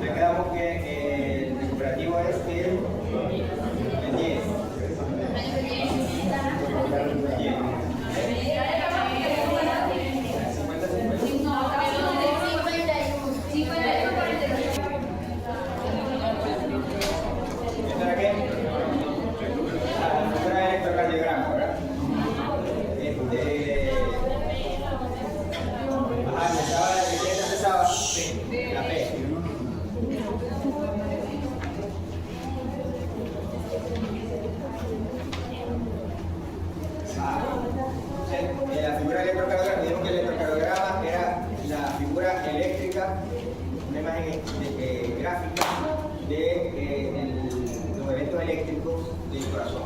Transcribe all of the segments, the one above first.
Ya quedamos que el recuperativo es el 10. 10. La figura electrocardiograma, digamos que el electrocardiograma era la figura eléctrica, una imagen gráfica de los eventos eléctricos del corazón.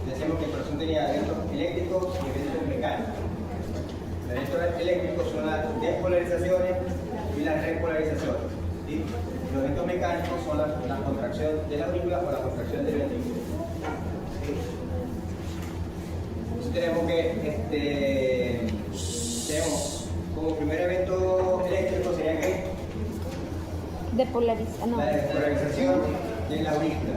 Decíamos que el corazón tenía eventos eléctricos y eventos mecánicos. Los eventos eléctricos son las despolarizaciones y las repolarizaciones. ¿Sí? Los eventos mecánicos son la contracción de la aurícula o la contracción del ventrículo. ¿Sí? Tenemos que tenemos como primer evento eléctrico sería que no. la despolarización de la aurícula.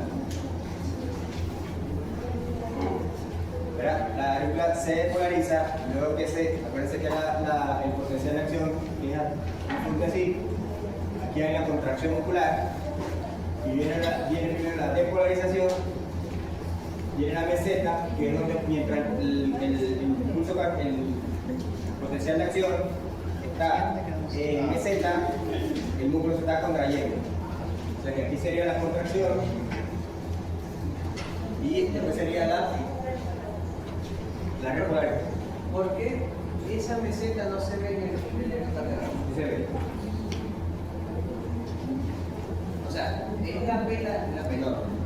La aurícula se despolariza, luego que acuérdense que el potencial de acción es así, aquí hay la contracción muscular y viene primero la despolarización. Viene la meseta, que es donde mientras el impulso, el potencial de acción está en meseta, el músculo se está contrayendo. O sea que aquí sería la contracción y después sería la repolarización. ¿Por qué esa meseta no se ve en el electrocardiograma? Se ve. O sea, es la vela. No.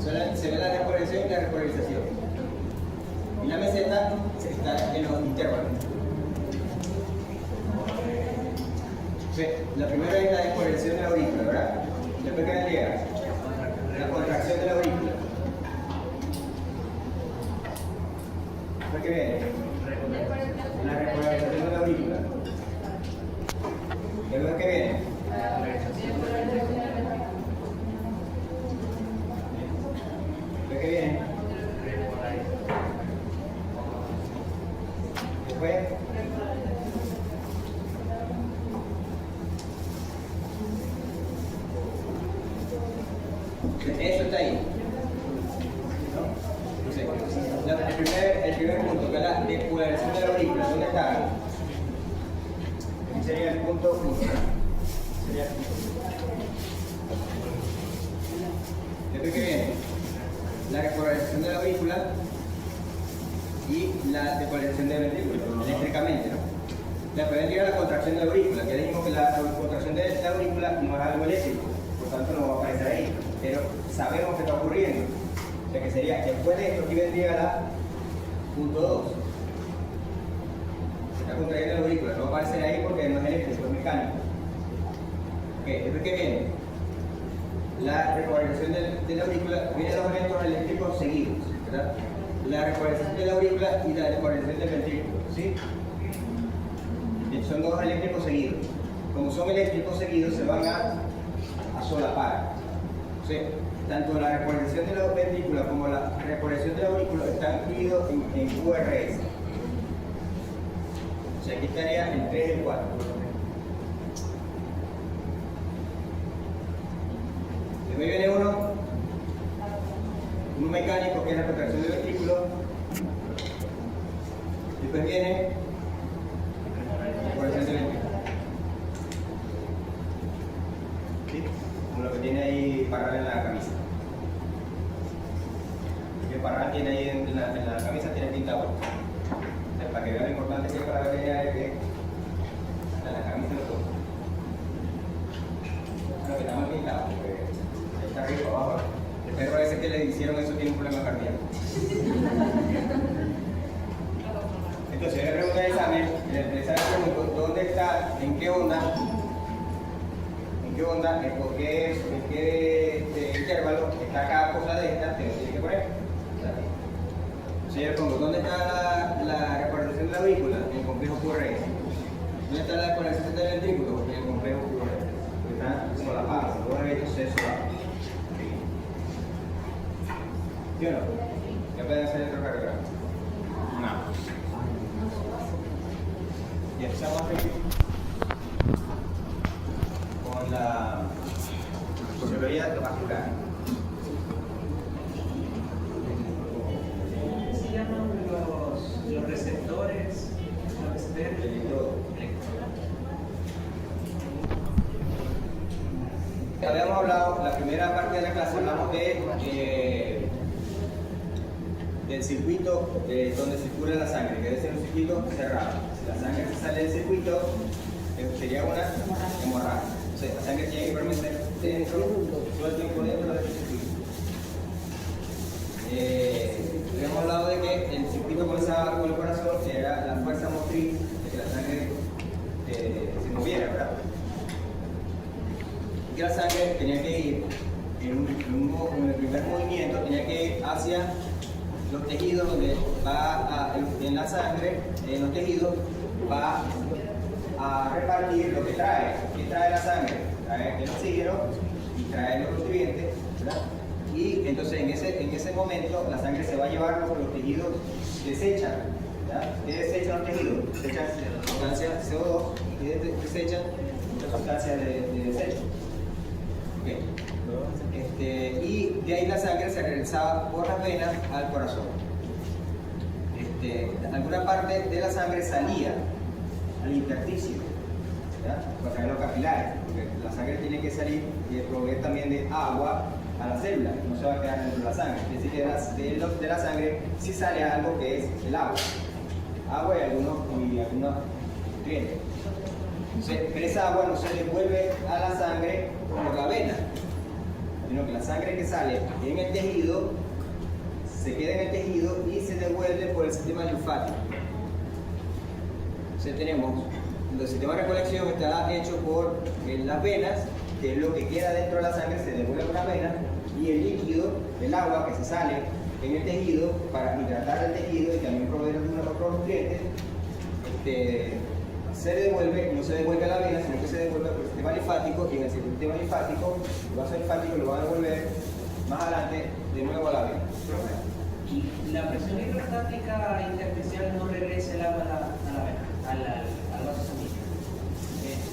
Se ve la repolarización y la repolarización. Y la meseta está en los intervalos. La primera es la despolarización de la aurícula, ¿verdad? Después que vendría la contracción de la aurícula. Después que viene la repolarización de la aurícula. Después que viene que viene. Después. Eso está ahí. ¿No? Entonces, el primer punto, que es la despolarización de la aurícula, ¿dónde está? Aquí sería el punto 1. Sería el punto 1. Después que viene la repolarización de la aurícula y la despolarización del ventrículo, eléctricamente, ¿no? Después vendría la contracción de la aurícula, que dijimos que la contracción de la aurícula no es algo eléctrico, por tanto no va a aparecer ahí, pero sabemos que está ocurriendo. O sea que sería, después de esto aquí vendría la punto 2. Se está contrayendo la aurícula, no va a aparecer ahí porque no es eléctrico, es mecánico. Okay, después que viene la repolarización de la aurícula, vienen los eventos eléctricos seguidos, ¿verdad? La repolarización de la aurícula y la repolarización del ventrículo, ¿sí? Son dos eléctricos seguidos. Como son eléctricos seguidos, se van a solapar. ¿Sí? Tanto la repolarización de la ventrícula como la repolarización de la aurícula están divididos en QRS. O sea, aquí estaría el 3 y el 4. Después viene uno mecánico, que es la contracción del ventrículo. Después viene la repolarización del ventrículo. ¿Sí? Como lo que tiene ahí Parral en la camisa. Que Parral tiene ahí en la camisa, tiene pintado. O sea, para que vean lo importante que es para ver que en la camisa lo todo. Bueno, que está mal pintado, porque ahí está arriba abajo. El perro ese que le hicieron eso tiene un problema cardíaco. Entonces, yo le pregunté al examen, el examen preguntó dónde está, en qué onda, por qué, en qué intervalo está cada cosa de esta, te lo tienes que poner. Entonces, yo le pongo, ¿dónde está la repolarización de la aurícula? En el complejo QRS. ¿Dónde está la repolarización del ventrículo? En el complejo ¿Sí o no? ¿Ya pueden hacer electrocardiograma? No. Y empezamos aquí con la fisiología vascular. Se llaman los receptores, Habíamos hablado, la primera parte de la clase hablamos del circuito donde circula la sangre, que debe ser un circuito cerrado. Si la sangre se sale del circuito, sería una hemorragia. O sea, la sangre tiene que permanecer dentro, todo el tiempo dentro de este circuito. Habíamos hablado de que el circuito comenzaba con el corazón, que era la fuerza motriz de que la sangre se moviera, ¿verdad? Y que la sangre tenía que ir en el primer movimiento, tenía que ir hacia los tejidos donde en la sangre, en los tejidos, va a repartir lo que trae. ¿Qué trae la sangre? Trae el oxígeno y trae los nutrientes, ¿verdad? Y entonces en ese momento la sangre se va a llevar lo que los tejidos desechan. ¿Verdad? ¿Qué desechan los tejidos? Desechan sustancias CO2 y desechan muchas sustancias de desecho. Okay. Y de ahí la sangre se regresaba por las venas al corazón. Alguna parte de la sangre salía al intersticio, para traer los capilares, porque la sangre tiene que salir y proveer también de agua a la célula, no se va a quedar dentro de la sangre. Es decir, que de la sangre sí sale algo que es el agua y algunos nutrientes. Entonces, pero esa agua no se devuelve a la sangre por la vena, sino que la sangre que sale en el tejido se queda en el tejido y se devuelve por el sistema linfático. Entonces tenemos, el sistema de recolección está hecho por las venas, que es lo que queda dentro de la sangre, se devuelve por las venas, y el líquido, el agua que se sale en el tejido para hidratar el tejido y también proveer algunos otros nutrientes, se devuelve, no se devuelve a la vena, sino que se devuelve por el sistema linfático, y en el sistema linfático, el vaso linfático lo va a devolver más adelante de nuevo a la vena. ¿Y la presión hidrostática intersticial no regresa el agua a la vena, al vaso sanguíneo?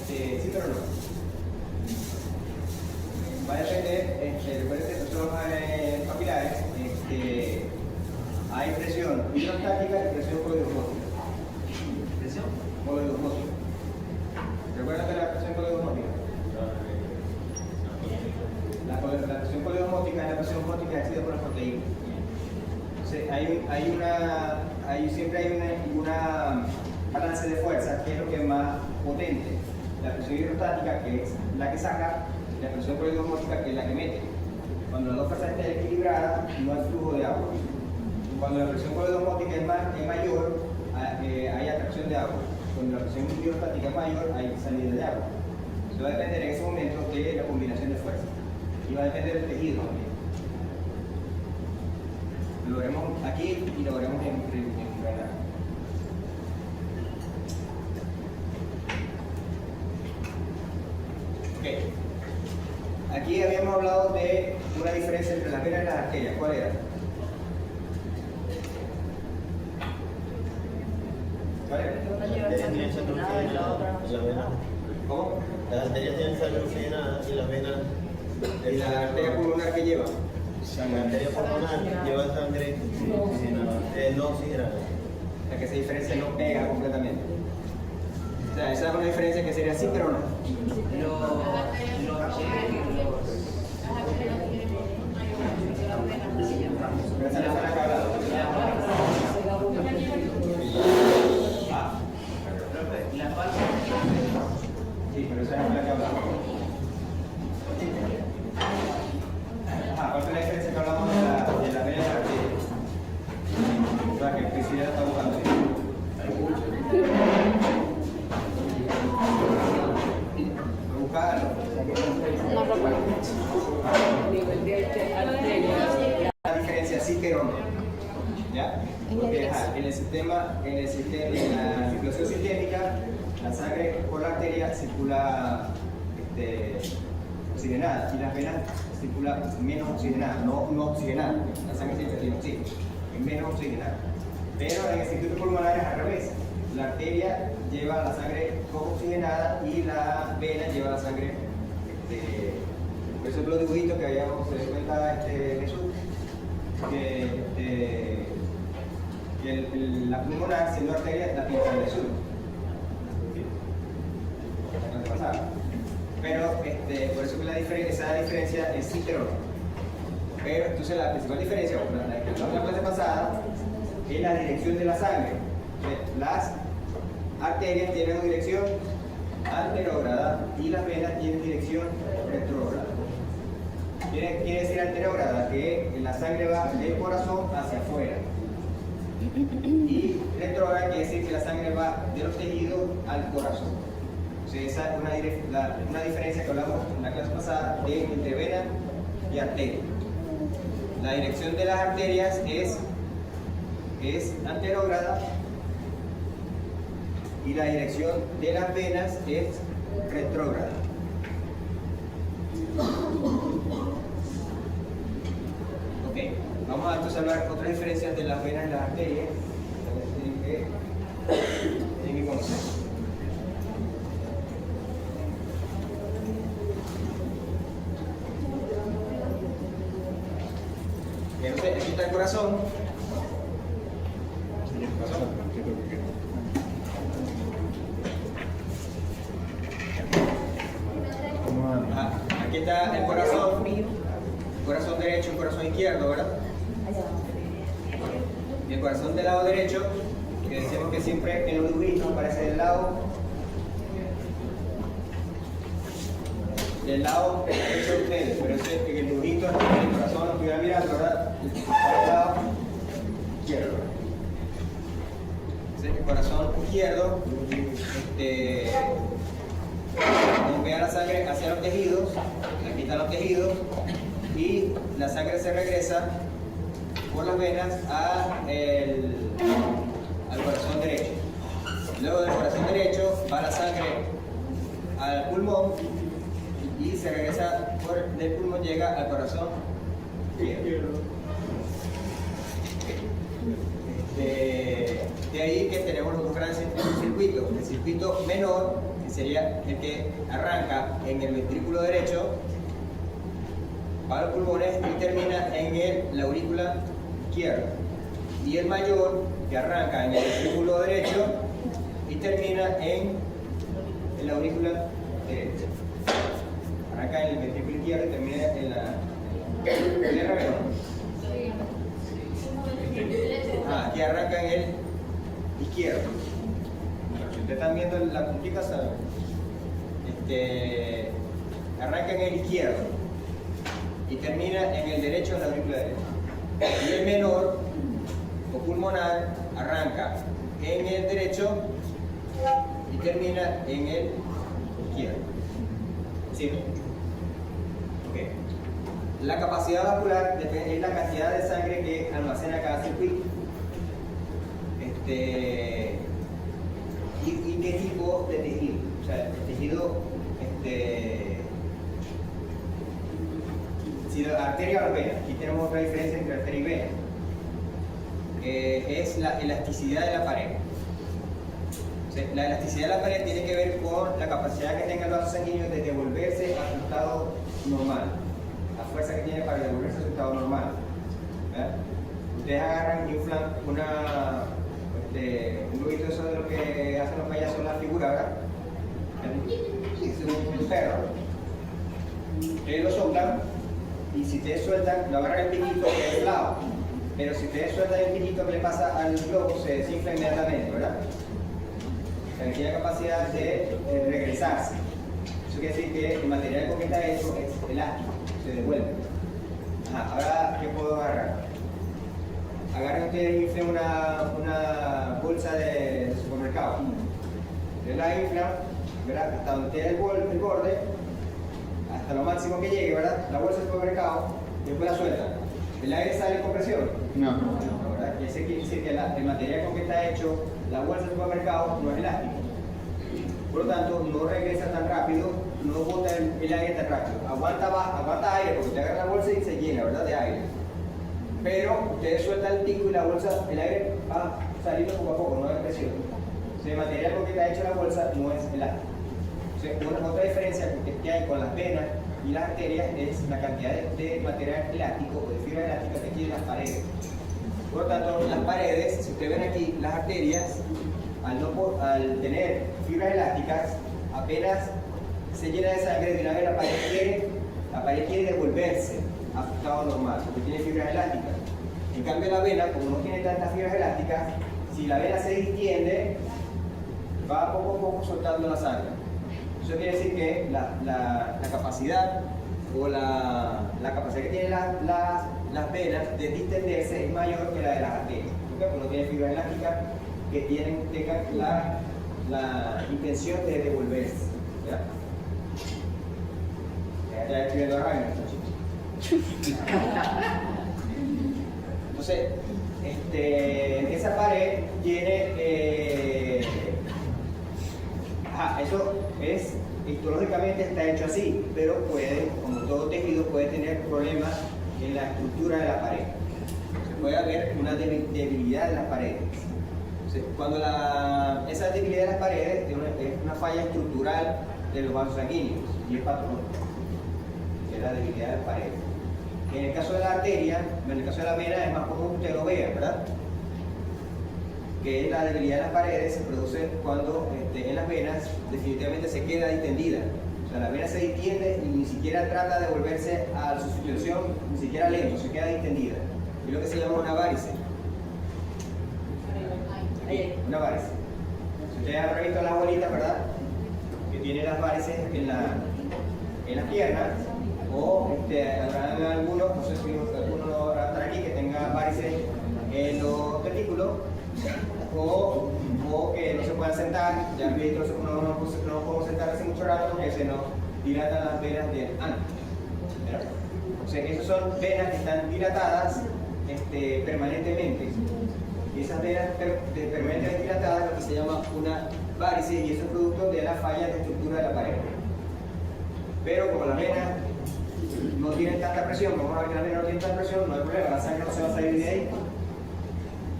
Sí, pero no. Va a depender, recuerden que nosotros capilares, hay presión hidrostática y presión coledosmótica. ¿Presión? Coledosmótica. ¿Recuerdan que la presión coledosmótica? La presión coledosmótica es la presión osmótica exigida por las proteínas. Siempre hay una balance de fuerza, que es lo que es más potente. La presión hidrostática, que es la que saca, y la presión coledosmótica, que es la que mete. Cuando las dos fuerzas estén equilibradas, no hay flujo de agua. Cuando la presión coledosmótica es mayor, hay atracción de agua. Cuando la presión hidrostática es mayor, hay salida de agua. Eso va a depender en ese momento de la combinación de fuerzas. Y va a depender del tejido también. Lo veremos aquí y lo veremos en verdad. Ok. Aquí habíamos hablado de una diferencia entre las venas y las arterias. ¿Cuál era? ¿Cuál era? ¿Cómo? Las arterias tienen sangre oxigenada y las venas. ¿Y la arteria pulmonar que lleva? La arteria pulmonar lleva sangre no oxigenada. La que se diferencia no pega completamente. O sea, esa es una diferencia que sería sí, pero no. Pero esa no fue la que hablaba. La falsa. Sí, pero esa no fue la que hablaba. ¿Cuál fue la diferencia que hablamos de la vena y la arteria? O sea, que Priscila está buscando. Buscarlo. No recuerdo mucho. Nivel de arteria. La diferencia sí, pero no. ¿Ya? Porque en la circulación sistémica, la sangre por la arteria circula oxigenada y las venas circulan menos oxigenada, no oxigenada, la sangre siempre tiene oxígeno, es menos oxigenada. Pero en el circuito pulmonar es al revés. La arteria lleva la sangre poco oxigenada y la vena lleva la sangre, por eso los dibujitos que habíamos, se dio cuenta Jesús, que la pulmonar, siendo arteria, la pinta de azul. Pero por eso que esa diferencia es heterónoma. Pero entonces la principal diferencia, la que hablamos la clase pasada, es la dirección de la sangre. Las arterias tienen una dirección anterógrada y las venas tienen dirección retrógrada. Quiere decir anterógrada que la sangre va del corazón hacia afuera. Y retrógrada quiere decir que la sangre va de los tejidos al corazón. O sea, esa es una diferencia que hablamos en la clase pasada entre vena y arteria. La dirección de las arterias es anterógrada y la dirección de las venas es retrógrada. Ok, vamos a entonces hablar otras diferencias de las venas y las arterias. Tienen que conocer. Entonces, aquí está el corazón. Aquí está el corazón derecho y corazón izquierdo, ¿verdad? Y el corazón del lado derecho, que decimos que siempre en los dibujitos aparece del lado derecho de ustedes, pero en el dibujito el corazón lo estuviera mirando, ¿verdad? Para el lado izquierdo. Entonces el corazón izquierdo bombea la sangre hacia los tejidos, aquí están los tejidos, y la sangre se regresa por las venas al corazón derecho. Luego del corazón derecho va la sangre al pulmón y se regresa del pulmón, llega al corazón izquierdo. De ahí que tenemos los dos grandes circuitos. El circuito menor, que sería el que arranca en el ventrículo derecho, va a los pulmones y termina en la aurícula izquierda. Y el mayor, que arranca en el ventrículo derecho y termina en la aurícula derecha. Arranca en el ventrículo izquierdo y termina en la aquí arranca en el izquierdo. Si ustedes están viendo la puntita, saben. Arranca en el izquierdo y termina en el derecho, en la aurícula derecha. Y el menor o pulmonar arranca en el derecho y termina en el izquierdo. ¿Sí? Okay. La capacidad vascular es la cantidad de sangre que almacena cada circuito. ¿Y qué tipo de tejido? O sea, el tejido, si la arteria o la vena, aquí tenemos otra diferencia entre arteria y vena, es la elasticidad de la pared. O sea, la elasticidad de la pared tiene que ver con la capacidad que tenga el vaso sanguíneo de devolverse a su estado normal, la fuerza que tiene para devolverse a su estado normal. ¿Verdad? Ustedes agarran y inflan un globito eso de lo que hacen los payasos en la figura, ¿verdad? Es un perro. Ustedes lo soplan y si ustedes sueltan, lo agarran el piquito que es el lado. Pero si ustedes sueltan el piquito que le pasa al globo, se desinfla inmediatamente, ¿verdad? O sea, tiene la capacidad de regresarse. Eso quiere decir que el material con que está hecho es elástico, se devuelve. Ahora, ¿qué puedo agarrar? Agarren ustedes y inflen una bolsa de supermercado. Ustedes la inflan, ¿verdad? Hasta donde esté el borde, hasta lo máximo que llegue, ¿verdad? La bolsa de supermercado, y después la sueltan. ¿El aire sale con presión? No. ¿Verdad? Y ese quiere decir que el material con que está hecho la bolsa de supermercado no es elástico. Por lo tanto, no regresa tan rápido no bota el aire tan rápido. Aguanta aire porque usted agarra la bolsa y se llena, ¿verdad? De aire. Pero ustedes sueltan el pico y la bolsa, el aire va saliendo poco a poco, no hay presión. O sea, el material con que está hecha la bolsa no es elástico. O sea, otra diferencia que hay con las venas y las arterias es la cantidad de material elástico o de fibra elástica que tienen las paredes. Por lo tanto, las paredes, si ustedes ven aquí, las arterias, al tener fibras elásticas, apenas se llena de sangre, de una vez la pared quiere devolverse a su estado normal, porque tiene fibras elásticas. En cambio, la vena, como no tiene tantas fibras elásticas, si la vena se distiende, va poco a poco soltando la sangre. Eso quiere decir que la capacidad o la capacidad que tienen las venas de distenderse es mayor que la de las arterias, porque no tienen fibras elásticas que tengan la intención de devolverse. ¿Ya? Ya estoy viendo a Rainer, entonces, esa pared tiene, eso es, histológicamente está hecho así, pero puede, como todo tejido, puede tener problemas en la estructura de la pared. Se puede haber una debilidad de las paredes. Cuando esa debilidad de las paredes es una falla estructural de los vasos sanguíneos y es patológico, que es la debilidad de las paredes. En el caso de la arteria, en el caso de la vena es más común que usted lo vea, ¿verdad? Que la debilidad de las paredes se produce cuando en las venas definitivamente se queda distendida. O sea, la vena se distiende y ni siquiera trata de volverse a su situación, ni siquiera lento, se queda distendida. Es lo que se llama una varice. Una varice. Si ustedes han visto las bolitas, ¿verdad? Que tienen las varices en las piernas, o habrán algunos, no sé si alguno habrá estar aquí, que tenga varices en los testículos, o que no se puedan sentar. Ya han visto, no podemos sentar hace mucho rato porque se nos dilatan las venas del ano. O sea, esas son venas que están dilatadas permanentemente. Y esas venas permanentemente dilatadas es lo que se llama una varice, y eso es producto de la falla de estructura de la pared. Pero como las venas no tienen tanta presión, vamos a ver que las venas no tienen tanta presión, no hay problema, la sangre no se va a salir de ahí.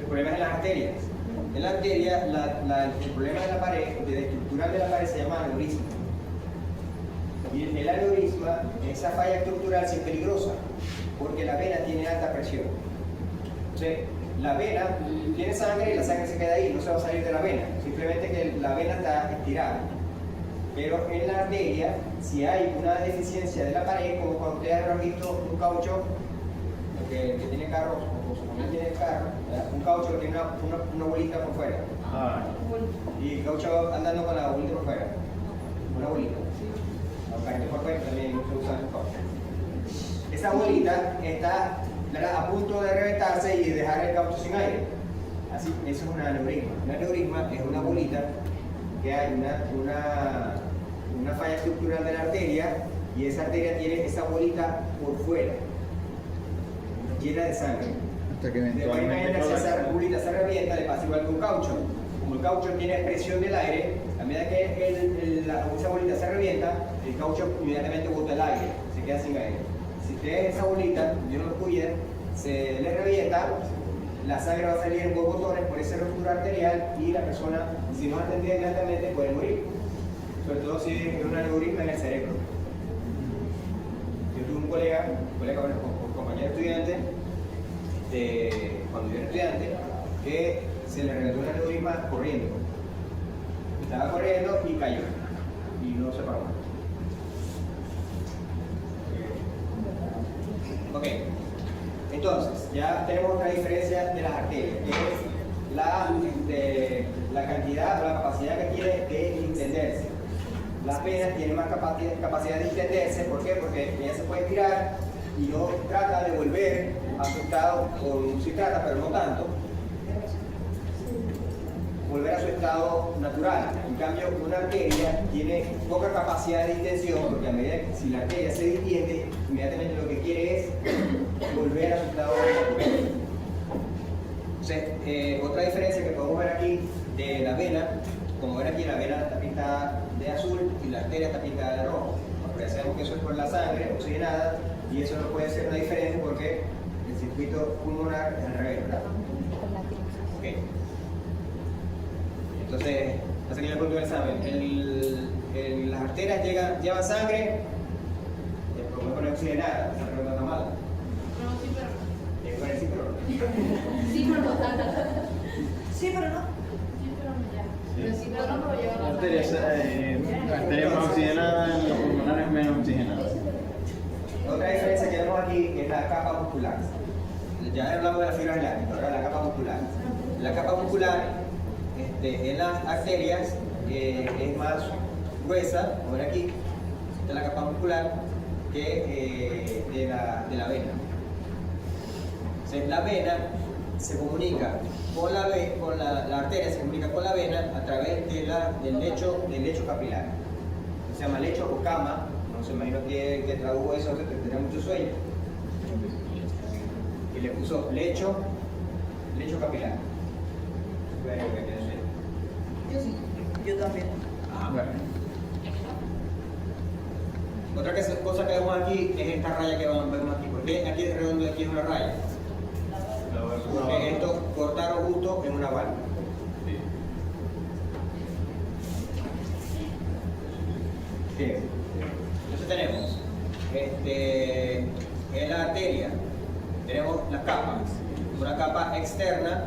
El problema es en las arterias. En la arteria, el problema de la pared, de estructural de la pared, se llama aneurisma. Y el aneurisma, esa falla estructural, sí es peligrosa, porque la vena tiene alta presión. Entonces, la vena tiene sangre y la sangre se queda ahí, no se va a salir de la vena, simplemente que la vena está estirada. Pero en la arteria, si hay una deficiencia de la pared, como cuando ustedes habrán visto un caucho que tiene carros, o su familia tiene carro, un caucho que tiene una bolita por fuera. Y el caucho andando con la bolita por fuera. Una bolita. Aunque por fuera también se usa el caucho. Esa bolita está a punto de reventarse y dejar el caucho sin aire. Así, eso es un aneurisma. Un aneurisma es una bolita que hay una falla estructural de la arteria, y esa arteria tiene esa bolita por fuera, llena de sangre. Hasta que Imagínense, esa bolita se revienta, le pasa igual que un caucho. Como el caucho tiene presión del aire, a medida que esa bolita se revienta, el caucho inmediatamente bota el aire, se queda sin aire. Si ustedes esa bolita, Dios no lo cuida, se le revienta, la sangre va a salir en borbotones por esa ruptura arterial, y la persona, si no atendida inmediatamente, puede morir. Sobre todo si es un aneurisma en el cerebro. Yo tuve un colega, compañero estudiante, cuando yo era estudiante, que se le reventó un aneurisma corriendo. Estaba corriendo y cayó. Y no se paró. Ok. Entonces, ya tenemos otra diferencia de las arterias, que es la cantidad o la capacidad que tiene de distenderse. Las venas tienen más capacidad de distenderse. ¿Por qué? Porque ella se puede estirar y no trata de volver a su estado, o sí trata, pero no tanto, volver a su estado natural. En cambio, una arteria tiene poca capacidad de distensión, porque a medida que si la arteria se distiende, inmediatamente lo que quiere es volver a su estado natural. Entonces, otra diferencia que podemos ver aquí de la vena, como ven aquí, la vena está pintada de azul y la arteria está pintada de rojo. ya sabemos que eso es por la sangre oxigenada y eso no puede ser una diferencia porque el circuito pulmonar es al revés, ¿verdad? Ok. Entonces, hace que le punto del examen. Las arterias llevan sangre, el problema es oxigenada, esa pregunta está mala. No, sí, pero no. Con el sí, pero no. Sí, pero no. Sí, pero no. Sí, pero no ya. Pero sí, pero no, pero lleva la Arterias, sangre. arterias más oxigenadas, los pulmonares menos oxigenadas. Otra diferencia que vemos aquí es la capa muscular. Ya hablamos de la fibra elástica, ahora la capa muscular. La capa muscular en las arterias es más gruesa, como ven aquí, de la capa muscular, que de la vena. Entonces, la vena se comunica con la arteria se comunica con la vena a través del lecho capilar. Se llama lecho o cama. No se imagino que tradujo eso, que tendría mucho sueño. Y le puso lecho capilar. Yo sí. Yo también. Ah, bueno. Otra cosa que vemos aquí es esta raya que vemos aquí. Porque aquí es redondo y aquí es una raya. Porque esto cortaron justo en una válvula. Bien. Entonces tenemos en la arteria tenemos las capas, una capa externa,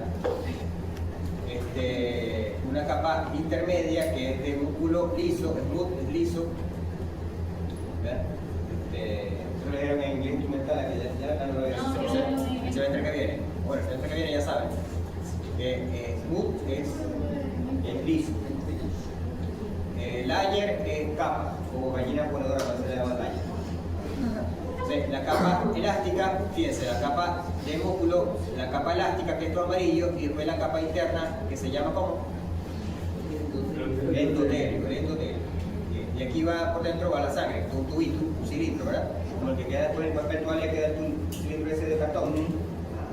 una capa intermedia que es de músculo liso, es liso. Eso lo dijeron en inglés instrumental, que ya no lo vieron. El semestre que viene. Bueno, el semestre que viene ya saben que smooth es liso. Layer es capa, o gallina ponedora, no se le llama layer. Entonces, la capa elástica, fíjense, la capa de músculo, la capa elástica que es todo amarillo, y después la capa interna que se llama ¿cómo? Endotelio. Y aquí va por dentro va la sangre, un tubito, un cilindro, ¿verdad? Como el que queda después en el papel toalla, queda el cilindro ese de cartón.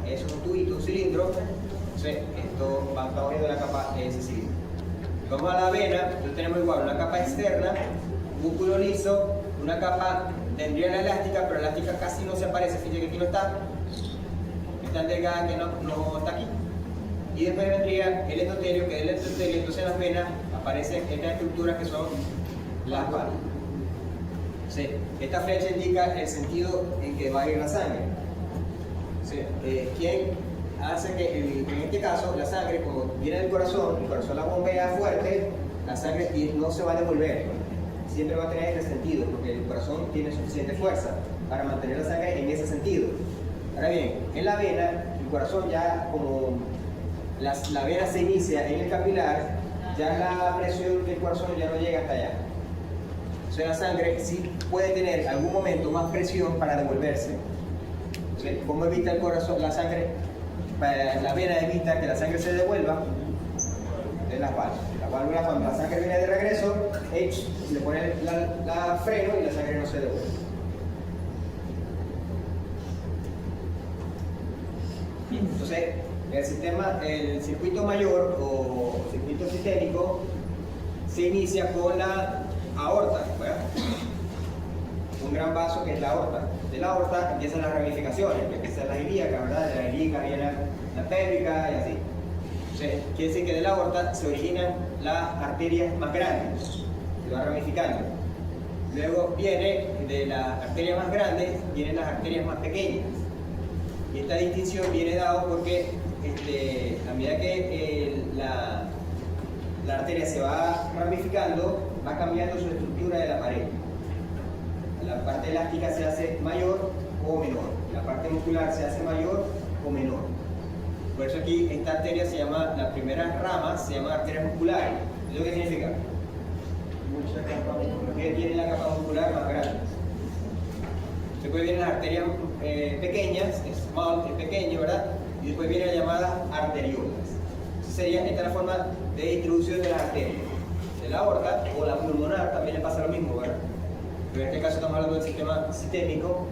Eso es un tubito, un cilindro. Entonces, esto va uniendo la capa de ese cilindro. Vamos a la vena, entonces tenemos igual una capa externa, músculo liso, una capa tendría la elástica, pero la elástica casi no se aparece, fíjense que aquí no está, es tan delgada que no está aquí. Y después vendría el endotelio, que es el endotelio, entonces en las venas aparecen estas estructuras que son las válvulas. Sí, esta flecha indica el sentido en que va a ir la sangre. Sí, ¿quién hace que en este caso la sangre, como viene del corazón, el corazón la bombea fuerte, la sangre no se va a devolver, siempre va a tener este sentido, porque el corazón tiene suficiente fuerza para mantener la sangre en ese sentido. Ahora bien, en la vena, el corazón ya como la vena se inicia en el capilar, ya la presión del corazón ya no llega hasta allá. Entonces la sangre sí puede tener en algún momento más presión para devolverse. Entonces, ¿cómo evita el corazón la sangre? La vena evita que la sangre se devuelva de las válvulas. La válvula, cuando la sangre viene de regreso, le pone la freno y la sangre no se devuelve. Bien, entonces, el circuito mayor o circuito sistémico se inicia con la aorta, ¿verdad? Un gran vaso que es la aorta. De la aorta empiezan las ramificaciones, que empiezan las ilíacas, ¿verdad? De la ilíaca viene la pélvica y así. Entonces, quiere decir que de la aorta se originan las arterias más grandes, se va ramificando. Luego viene de las arterias más grandes, vienen las arterias más pequeñas. Y esta distinción viene dado porque a medida que la arteria se va ramificando, va cambiando su estructura de la pared. La parte elástica se hace mayor o menor, la parte muscular se hace mayor o menor. Por eso aquí esta arteria se llama, la primera rama se llama arteria muscular. ¿Eso qué significa? Mucha capa muscular. Que tiene la capa muscular más grande. Después vienen las arterias pequeñas, small, es pequeño, ¿verdad? Y después vienen las llamadas arteriolas. Esta es la forma de distribución de las arterias. De la aorta o la pulmonar también le pasa lo mismo, ¿verdad? Pero en este caso estamos hablando del sistema sistémico.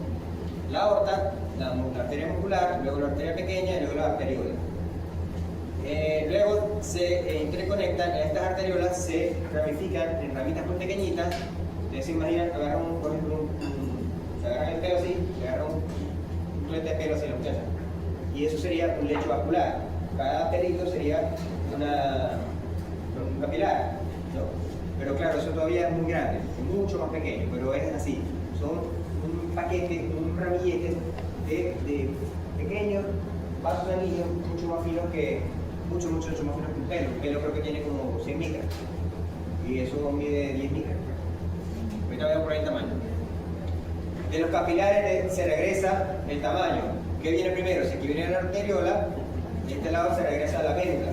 La aorta, la arteria muscular, luego la arteria pequeña y luego la arteriola. Luego se interconectan, estas arteriolas se ramifican en ramitas muy pequeñitas. Ustedes se imaginan, agarran por ejemplo tuleta de pelo hacia la muchacha. Y eso sería un lecho vascular. Cada pelito sería un capilar, ¿no? Pero claro, eso todavía es muy grande, es mucho más pequeño, pero es así. Son un paquete, un ramillete de pequeños vasos sanguíneos mucho más finos que mucho más finos que un pelo. Un pelo creo que tiene como 100 micras y eso mide 10 micras. Ahorita voy a poner el tamaño. De los capilares se regresa el tamaño. ¿Qué viene primero? Si aquí viene la arteriola, de este lado se regresa a la vénula.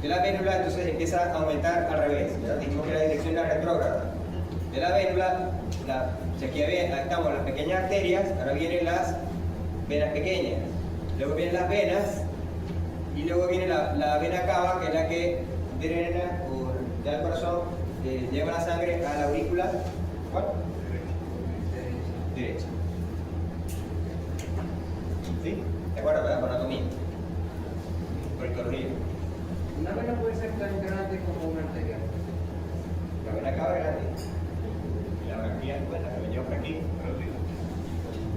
De la vénula entonces empieza a aumentar al revés. ¿Verdad? Dijimos que la dirección era retrógrada. De la vénula, si aquí estamos las pequeñas arterias, ahora vienen las venas pequeñas. Luego vienen las venas y luego viene la vena cava, que es la que drena o da el corazón, lleva la sangre a la aurícula. ¿Cuál? Derecha. ¿Sí? ¿De acuerdo, verdad? Por anatomía. Por etiología. Una vena puede ser tan grande como una arteria. La vena cava es grande. Y la arteria, pues la que lleva por aquí,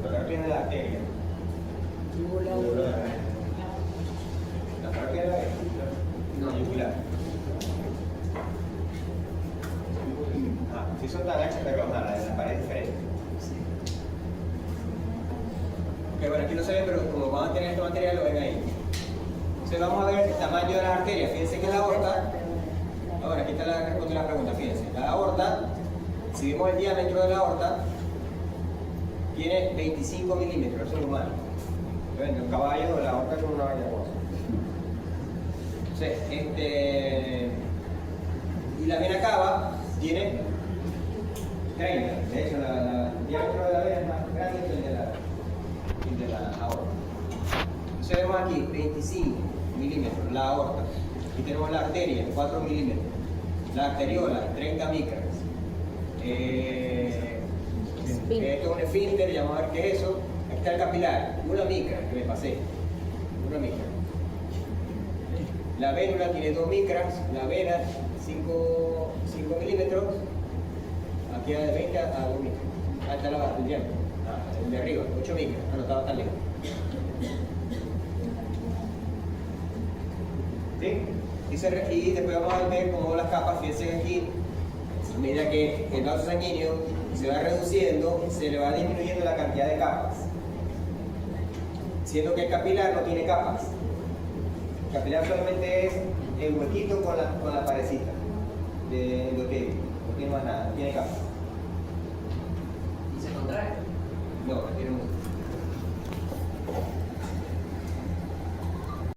pero la arteria es la arteria. La arteria es la vena. No, yugular. Sí son tan anchas, pero la pared es diferente. Ok, bueno, aquí no se ve, pero como van a tener este material, lo ven ahí. Entonces vamos a ver el tamaño de las arterias. Fíjense que la aorta, ahora aquí está la respuesta a la pregunta, fíjense. La aorta, si vemos el diámetro de la aorta, tiene 25 milímetros, eso es humano. ¿Ven? Un caballo, la aorta es como una vaina de cosa. Entonces, y la vena cava tiene 30. De hecho, el diámetro de la vena es más grande que el de la aorta. Entonces vemos aquí 25 milímetros, la aorta. Aquí tenemos la arteria, 4 milímetros. La arteriola, 30 micras. Esto es un esfínter, ya vamos a ver qué es eso. Aquí está el capilar, 1 micra, que me pasé. 1 micra. La vénula tiene 2 micras, la vena 5 milímetros. Aquí de 20 a 2 micras. Ahí está el diámetro. El de arriba, 8 micras. No estaba tan lejos. ¿Sí? Y después vamos a ver cómo las capas, fíjense aquí, a medida que el vaso sanguíneo se va reduciendo, se le va disminuyendo la cantidad de capas. Siendo que el capilar no tiene capas. El capilar solamente es el huequito con la parecita de endotelio. No tiene más nada, no tiene capas. ¿Y se contrae? No,